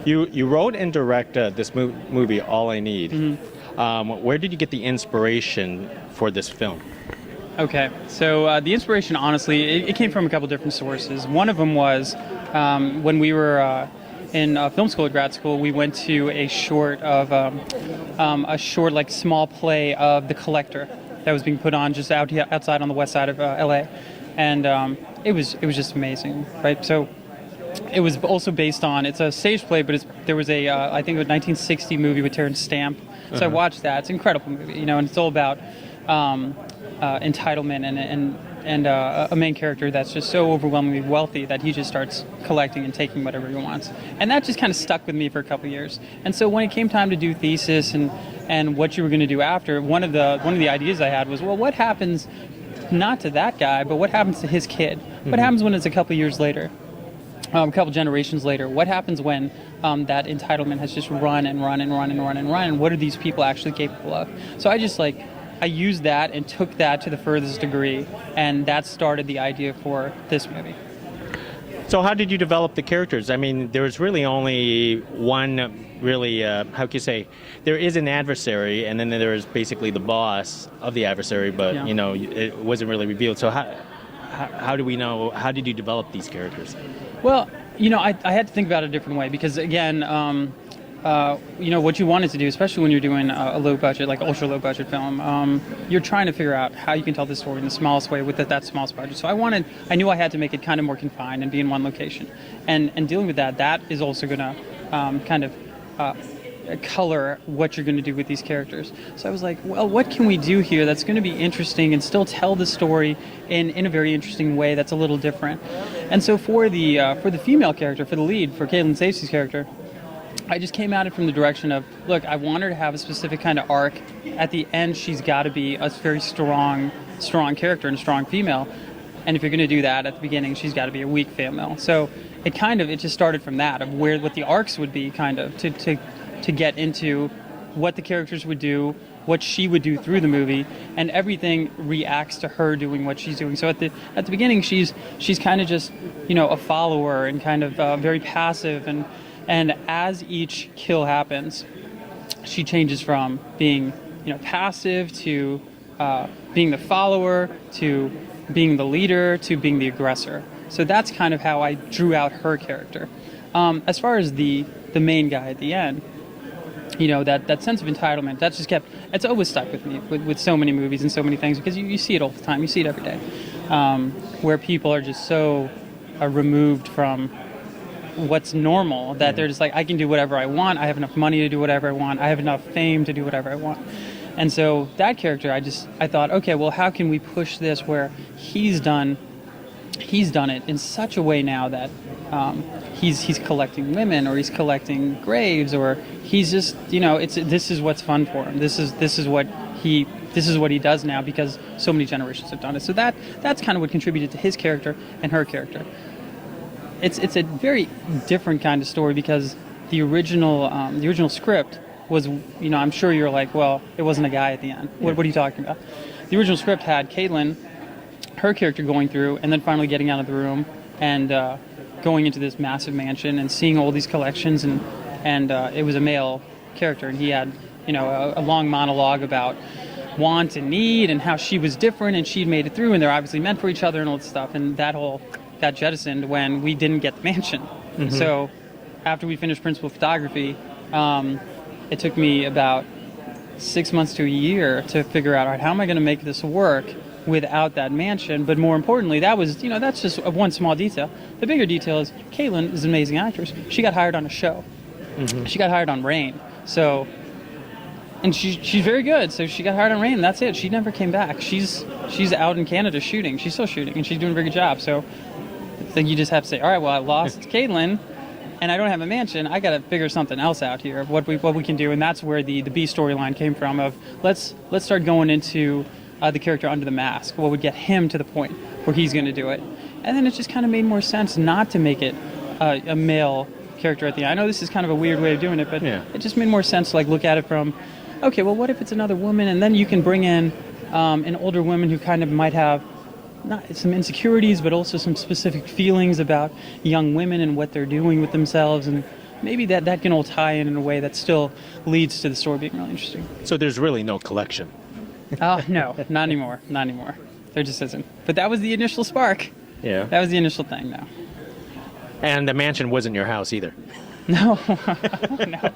You wrote and directed this movie, All I Need. Where did you get the inspiration for this film? Okay, so the inspiration, honestly, it came from a couple different sources. One of them was when we were in film school at grad school, we went to a short like small play of The Collector that was being put on just outside on the west side of LA, and it was just amazing, right? So it was also based on, it's a stage play, but there was I think a 1960 movie with Terrence Stamp. So I watched that. It's an incredible movie, and it's all about entitlement and a main character that's just so overwhelmingly wealthy that he just starts collecting and taking whatever he wants. And that just kind of stuck with me for a couple of years. And so when it came time to do thesis and what you were going to do after, one of the ideas I had was, well, what happens not to that guy, but what happens to his kid? What happens when it's a couple of years later? A couple generations later, what happens when that entitlement has just run and run and run and run and run, and what are these people actually capable of? So I used that and took that to the furthest degree, and that started the idea for this movie. So how did you develop the characters? I mean, there was really only one really, how can you say, there is an adversary, and then there is basically the boss of the adversary, but, it wasn't really revealed. So how do we know, how did you develop these characters? Well, I had to think about it a different way because, again, what you wanted to do, especially when you're doing a low budget, like ultra low budget film, you're trying to figure out how you can tell this story in the smallest way with that smallest budget. So I knew I had to make it kind of more confined and be in one location. And dealing with that is also going to kind of color what you're going to do with these characters. So I was like, well, what can we do here that's going to be interesting and still tell the story in a very interesting way that's a little different? And so for the female character, for the lead, for Caitlin Stacey's character, I just came at it from the direction of, look, I want her to have a specific kind of arc. At the end, she's got to be a very strong character and a strong female. And if you're going to do that at the beginning, she's got to be a weak female. So it just started from that, of what the arcs would be, kind of, to get into what the characters would do, what she would do through the movie, and everything reacts to her doing what she's doing. So at the beginning, she's kind of just, a follower and kind of very passive, and as each kill happens, she changes from being, passive to being the follower to being the leader to being the aggressor. So that's kind of how I drew out her character. As far as the main guy at the end, that sense of entitlement, that's just it's always stuck with me with so many movies and so many things, because you see it all the time, you see it every day, where people are just so removed from what's normal that they're just like, I can do whatever I want, I have enough money to do whatever I want, I have enough fame to do whatever I want. And so that character, I thought, okay, well, how can we push this where he's done it in such a way now that he's collecting women, or he's collecting graves, or he's just, this is what's fun for him. This is what he does now because so many generations have done it. So that's kind of what contributed to his character and her character. It's a very different kind of story because the original script was, I'm sure you're like, well, it wasn't a guy at the end. What are you talking about? The original script had Caitlin, her character, going through and then finally getting out of the room and going into this massive mansion and seeing all these collections, and it was a male character, and he had a long monologue about want and need and how she was different and she'd made it through and they're obviously meant for each other and all that stuff, and that jettisoned when we didn't get the mansion. So after we finished principal photography, it took me about 6 months to a year to figure out, all right, how am I going to make this work without that mansion? But more importantly, that's just one small detail. The bigger detail is Caitlin is an amazing actress. She got hired on a show. She got hired on Rain. So, and she's very good. So she got hired on Rain, and that's it. She never came back. She's out in Canada shooting. She's still shooting, and she's doing a very good job. So then you just have to say, all right, well, I lost Caitlin, and I don't have a mansion. I got to figure something else out here of what we can do, and that's where the B storyline came from. Of let's start going into the character under the mask. What would get him to the point where he's going to do it, and then it just kind of made more sense not to make it a male character at the end. I know this is kind of a weird way of doing it, but it just made more sense to look at it from, okay, well, what if it's another woman, and then you can bring in an older woman who kind of might have not some insecurities, but also some specific feelings about young women and what they're doing with themselves, and maybe that can all tie in a way that still leads to the story being really interesting. So there's really no collection. Oh, no, not anymore. Not anymore. There just isn't. But that was the initial spark. Yeah. That was the initial thing, no. And the mansion wasn't your house either. No. No.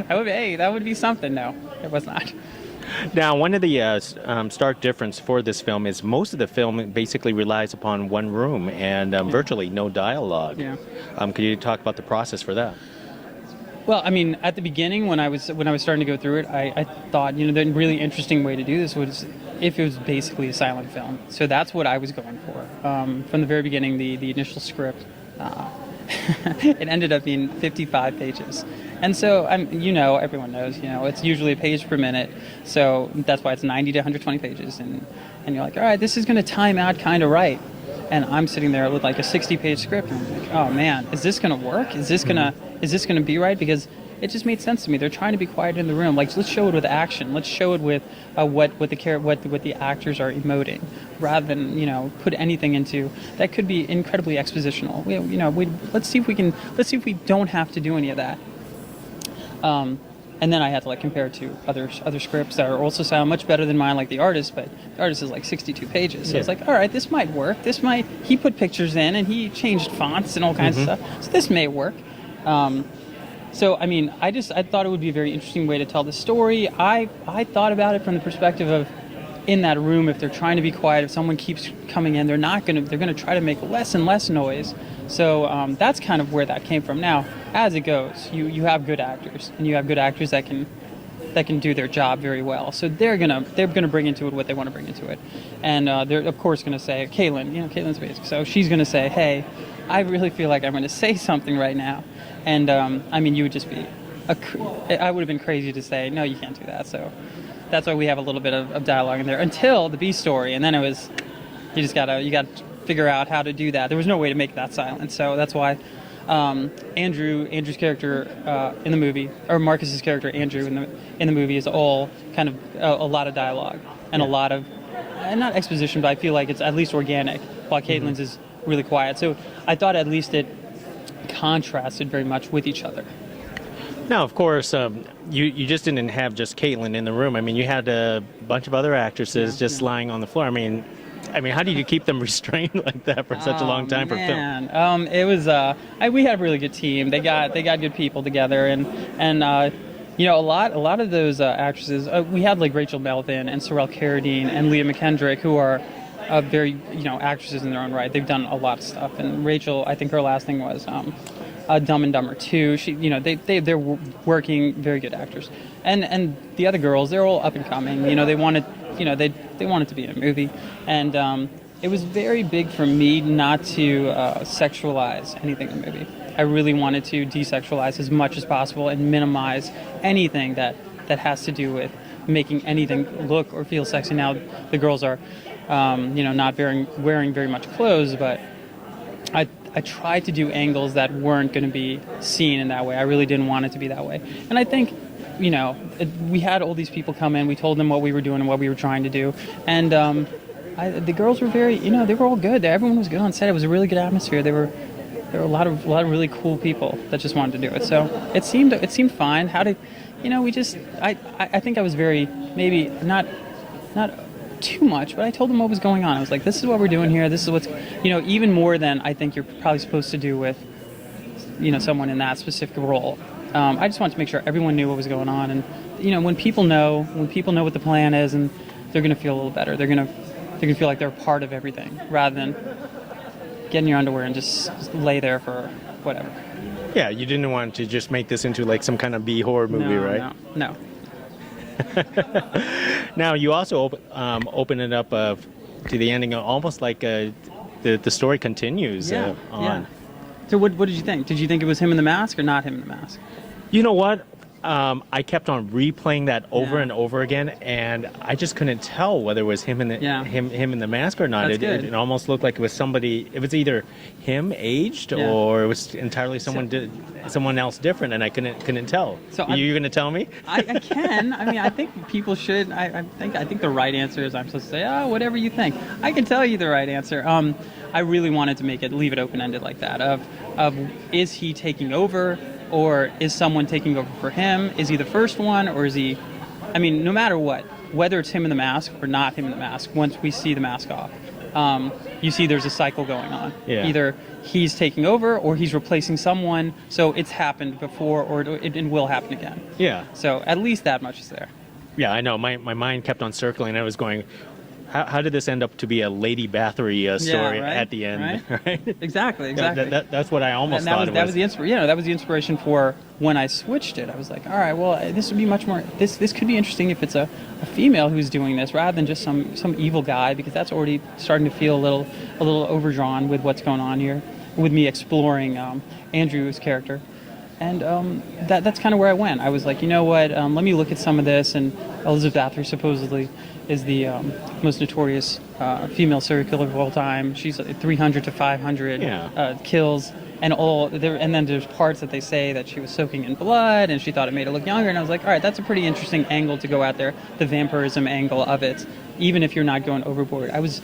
That would be something. No, it was not. Now, one of the stark difference for this film is most of the film basically relies upon one room and virtually no dialogue. Yeah. Could you talk about the process for that? Well, I mean, at the beginning, when I was starting to go through it, I thought, the really interesting way to do this was if it was basically a silent film. So that's what I was going for. From the very beginning, the initial script, it ended up being 55 pages. And so, everyone knows, it's usually a page per minute. So that's why it's 90 to 120 pages. And you're like, all right, this is going to time out kind of right. And I'm sitting there with like a 60-page script. And I'm like, oh man, is this going to work? Is this going to be right? Because it just made sense to me. They're trying to be quiet in the room. Like, let's show it with action. Let's show it with what the actors are emoting, rather than put anything into that could be incredibly expositional. Let's see if we don't have to do any of that. And then I had to compare it to other scripts that are also sound much better than mine, like The Artist, but The Artist is like 62 pages. So it's like, all right, this might work. He put pictures in and he changed fonts and all kinds of stuff. So this may work. So, I mean, I thought it would be a very interesting way to tell the story. I thought about it from the perspective of, in that room, if they're trying to be quiet, if someone keeps coming in, they're going to try to make less and less noise. So that's kind of where that came from. Now, as it goes, you have good actors, and you have good actors that can do their job very well. So they're gonna bring into it what they want to bring into it, and they're of course gonna say, Caitlin's basic. So she's gonna say, hey, I really feel like I'm gonna say something right now, and I mean, you would just be, I would have been crazy to say, no, you can't do that. So that's why we have a little bit of dialogue in there until the B story, and then it was, you got to figure out how to do that. There was no way to make that silent, so that's why Andrew's character in the movie, or Marcus's character Andrew in the movie, is all kind of a lot of dialogue and a lot of not exposition, but I feel like it's at least organic, while Caitlin's is really quiet. So I thought at least it contrasted very much with each other. Now, of course, you just didn't have just Caitlin in the room. I mean, you had a bunch of other actresses lying on the floor. I mean, how did you keep them restrained like that for such a long time for film? It was we had a really good team. They got good people together, and a lot of those actresses. We had like Rachel Melvin and Sorrel Carradine and Leah McKendrick, who are very actresses in their own right. They've done a lot of stuff. And Rachel, I think her last thing was Dumb and Dumber 2. They're working, very good actors. And the other girls, they're all up and coming. They wanted they wanted to be in a movie, and it was very big for me not to sexualize anything in the movie. I really wanted to desexualize as much as possible and minimize anything that has to do with making anything look or feel sexy. Now the girls are not wearing very much clothes, but I tried to do angles that weren't going to be seen in that way. I really didn't want it to be that way. And I think, we had all these people come in. We told them what we were doing and what we were trying to do. And the girls were very, they were all good. Everyone was good on set. It was a really good atmosphere. There were a lot of really cool people that just wanted to do it. So it seemed fine. How to, I think I was very, maybe not too much, but I told them what was going on. I was like, this is what we're doing here. This is what's, even more than I think you're probably supposed to do with, someone in that specific role. I just wanted to make sure everyone knew what was going on, and when people know what the plan is, and they're going to feel a little better. They're going to feel like they're a part of everything, rather than get in your underwear and just lay there for whatever. Yeah, you didn't want to just make this into like some kind of B horror movie, right? No. Now you also open it up to the ending, almost like the story continues on. Yeah. So what did you think? Did you think it was him in the mask or not him in the mask? You know what? I kept on replaying that over and over again, and I just couldn't tell whether it was him in the him in the mask or not. It almost looked like it was somebody. It was either him aged or it was entirely someone else different, and I couldn't tell. So you're going to tell me? I can. I mean, I think people should. I think the right answer is I'm supposed to say, whatever you think. I can tell you the right answer. I really wanted to leave it open-ended like that. Of is he taking over? or is someone taking over for him? Is he the first one, or is he? I mean, no matter what, whether it's him in the mask or not him in the mask, once we see the mask off, you see there's a cycle going on. Yeah. Either he's taking over or he's replacing someone. So it's happened before, or it will happen again. Yeah. So at least that much is there. Yeah, I know. My mind kept on circling. I was going, how did this end up to be a Lady Bathory story right, at the end? Right? Exactly. That's what I almost thought it was. That was the inspiration for when I switched it. I was like, all right, well, this would be much more. This could be interesting if it's a female who's doing this rather than just some evil guy, because that's already starting to feel a little overdrawn with what's going on here, with me exploring Andrew's character. And that's kind of where I went. I was like, you know what? Let me look at some of this. And Elizabeth Bathory supposedly is the most notorious female serial killer of all time. She's 300 to 500 kills, and and then there's parts that they say that she was soaking in blood, and she thought it made it look younger. And I was like, all right, that's a pretty interesting angle to go out there, the vampirism angle of it, even if you're not going overboard. I was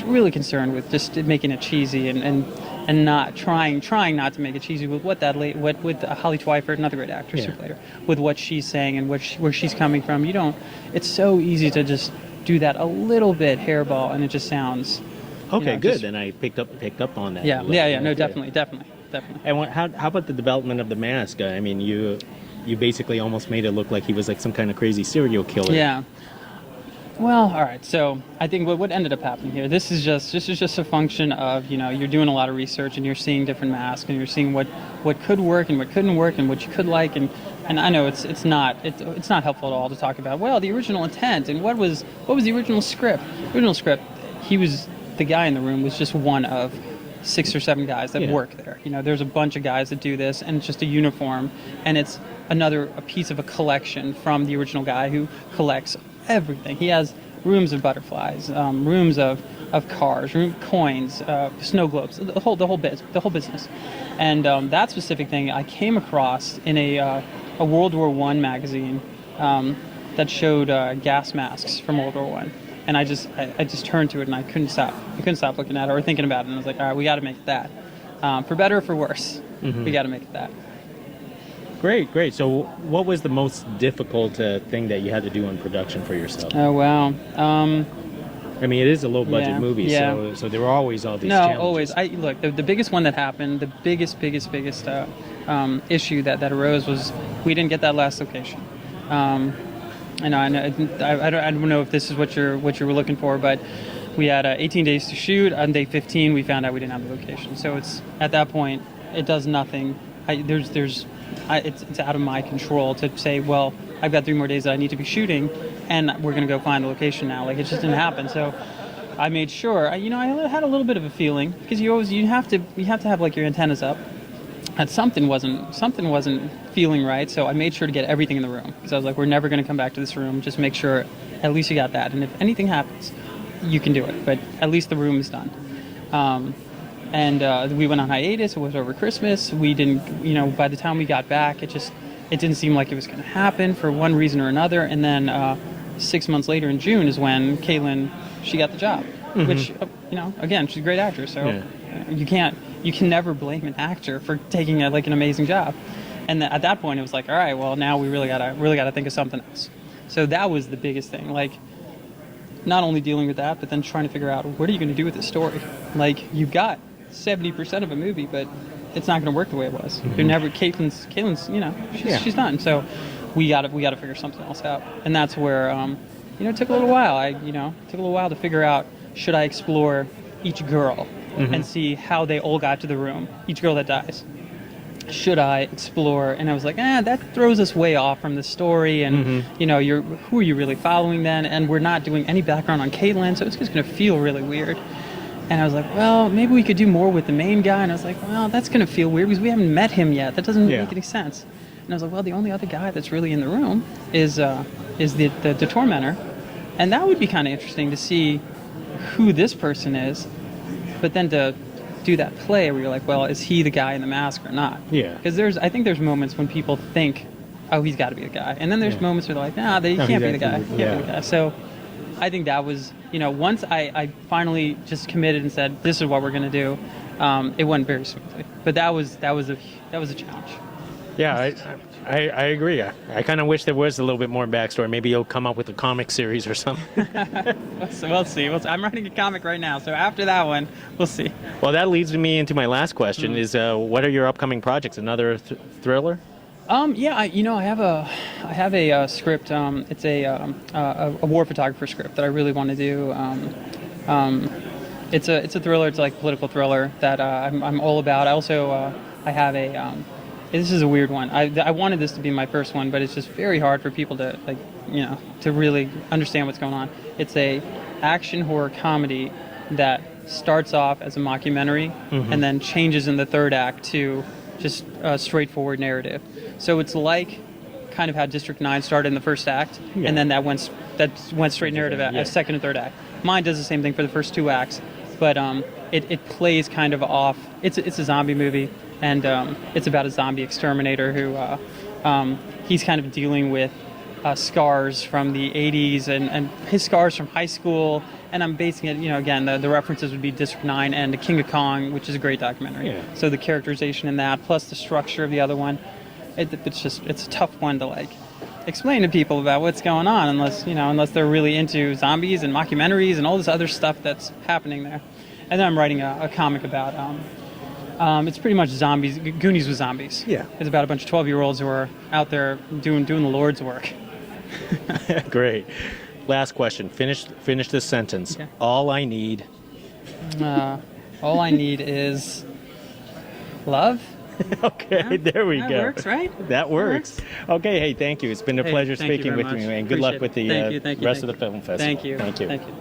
really concerned with just making it cheesy and not trying not to make it cheesy with with Holly Twyford, another great actress who played her, with what she's saying and where she's coming from. It's so easy to just do that a little bit hairball, and it just sounds. Okay, good. Then I picked up on that. Yeah. No, definitely. And how about the development of the mask? I mean, you basically almost made it look like he was like some kind of crazy serial killer. Yeah. Well, all right. So I think what ended up happening here, this is just a function of, you're doing a lot of research and you're seeing different masks and you're seeing what could work and what couldn't work and what you could like, and I know it's not helpful at all to talk about, well, the original intent and what was the original script. The guy in the room was just one of 6 or 7 guys that work there. There's a bunch of guys that do this, and it's just a uniform, and it's a piece of a collection from the original guy who collects everything. He has rooms of butterflies, rooms of cars, coins, snow globes, the whole business. And that specific thing I came across in a World War I magazine that showed gas masks from World War I. And I just turned to it and I couldn't stop looking at it or thinking about it. And I was like, all right, we got to make it that. For better or for worse, we got to make it that. Great. So what was the most difficult thing that you had to do in production for yourself? Oh, wow. I mean, it is a low-budget movie, so there were always all these challenges. No, always. Look, the biggest one that happened, the biggest issue that arose was we didn't get that last location. I don't know if this is what you were looking for, but we had 18 days to shoot. On day 15, we found out we didn't have the location. So it's at that point, it does nothing. It's out of my control to say, well, I've got 3 more days that I need to be shooting, and we're going to go find a location now. Like, it just didn't happen. So I made sure. I had a little bit of a feeling, because you have to have like your antennas up. And something wasn't feeling right, so I made sure to get everything in the room. Because I was like, we're never going to come back to this room. Just make sure at least you got that. And if anything happens, you can do it. But at least the room is done. And we went on hiatus. It was over Christmas. We didn't, by the time we got back, it didn't seem like it was going to happen for one reason or another. And then 6 months later in June is when Caitlin, she got the job. Which, again, she's a great actress. So you can never blame an actor for taking an amazing job. And at that point, it was like, all right, well, now we really gotta think of something else. So that was the biggest thing. Like, not only dealing with that, but then trying to figure out, what are you going to do with this story? Like, you've got 70% of a movie, but it's not going to work the way it was. You're never Caitlin's, she's done. So we got to figure something else out. And that's where it took a little while. It took a little while to figure out, should I explore each girl and see how they all got to the room, each girl that dies. Should I explore? And I was like, that throws us way off from the story, and who are you really following then? And we're not doing any background on Caitlin, so it's just going to feel really weird. And I was like, well, maybe we could do more with the main guy. And I was like, well, that's going to feel weird because we haven't met him yet. That doesn't make any sense. And I was like, well, the only other guy that's really in the room is the tormentor, and that would be kind of interesting to see who this person is, but then to do that play where you're like, well, is he the guy in the mask or not? Yeah. Because I think there's moments when people think, oh, he's got to be the guy, and then there's moments where they're like, nah, he can't be the guy. He can't be the guy. So I think that was, once I finally just committed and said, this is what we're going to do, it went very smoothly. But that was a challenge. Yeah, I agree. I kind of wish there was a little bit more backstory. Maybe you'll come up with a comic series or something. So we'll see. I'm writing a comic right now, so after that one, we'll see. Well, that leads me into my last question: is what are your upcoming projects? Another thriller? Yeah, I have a script. It's a war photographer script that I really want to do. It's a thriller. It's like a political thriller that I'm all about. I also I have a. This is a weird one. I wanted this to be my first one, but it's just very hard for people to to really understand what's going on. It's a action horror comedy that starts off as a mockumentary and then changes in the third act to just a straightforward narrative. So it's like kind of how District 9 started in the first act, and then that went straight narrative as second and third act. Mine does the same thing for the first two acts, but it plays kind of off. It's a zombie movie, and it's about a zombie exterminator who he's kind of dealing with scars from the 80s and his scars from high school. And I'm basing it, again, the references would be District 9 and The King of Kong, which is a great documentary. Yeah. So the characterization in that, plus the structure of the other one, it's a tough one to explain to people about what's going on unless they're really into zombies and mockumentaries and all this other stuff that's happening there. And then I'm writing a comic about it's pretty much zombies, Goonies with zombies. Yeah. It's about a bunch of 12-year-olds who are out there doing the Lord's work. Great. Last question. Finish this sentence. Okay. All I need. All I need is love. Okay, Yeah, there we that go. works, right? That works. Okay, hey, thank you. It's been a pleasure thank you speaking very with you, much. and good luck Appreciate with it. the Thank you, rest of the film festival. Thank you. Thank you. Thank you.